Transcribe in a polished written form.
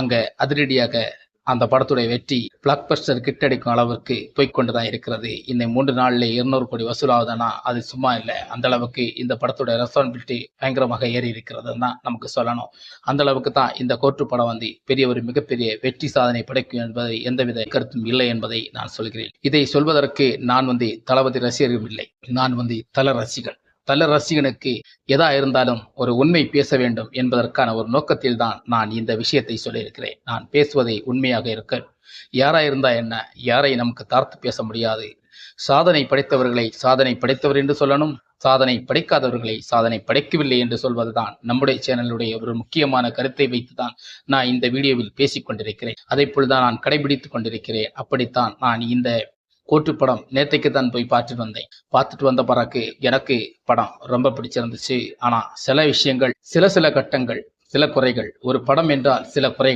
அங்க அதிரடியாக அந்த படத்துடைய வெற்றி பிளாக் பஸ்டர் கிட் அடிக்கும் அளவுக்கு போய்கொண்டுதான் இருக்கிறது. இந்த 3 நாள்ல 200 கோடி வசூலாகுதுன்னா அது சும்மா இல்லை. அந்த அளவுக்கு இந்த படத்துடைய ரெஸ்பான்சிபிலிட்டி பயங்கரமாக ஏறி இருக்கிறதுன்னு தான் நமக்கு சொல்லணும். அந்த அளவுக்கு தான் இந்த கோர்ட்டு படம் பெரிய ஒரு மிகப்பெரிய வெற்றி சாதனை படைக்கும் என்பதை எந்தவித கருத்தும் இல்லை என்பதை நான் சொல்கிறேன். இதை சொல்வதற்கு நான் தளபதி ரசிகரும் இல்லை. நான் தல ரசிகன். தல ரசிகனுக்கு எதா இருந்தாலும் ஒரு உண்மை பேச வேண்டும் என்பதற்கான ஒரு நோக்கத்தில் தான் நான் இந்த விஷயத்தை சொல்லியிருக்கிறேன். நான் பேசுவதை உண்மையாக இருக்க யாரா இருந்தா என்ன, யாரை நமக்கு தார்த்து பேச முடியாது. சாதனை படைத்தவர்களை சாதனை படைத்தவர் என்று சொல்லணும், சாதனை படைக்காதவர்களை சாதனை படைக்கவில்லை என்று சொல்வதுதான் நம்முடைய சேனலுடைய ஒரு முக்கியமான கருத்தை வைத்துதான் நான் இந்த வீடியோவில் பேசிக் கொண்டிருக்கிறேன். அதை போல்தான் நான் கடைபிடித்துக் கொண்டிருக்கிறேன். அப்படித்தான் நான் இந்த கோர்ட்டு படம் நேற்றைக்கு தான் போய் பார்த்துட்டு வந்த பிறகு எனக்கு படம் ரொம்ப பிடிச்சிருந்துச்சு. ஆனா சில விஷயங்கள், சில கட்டங்கள், சில குறைகள், ஒரு படம் என்றால் சில குறைகள்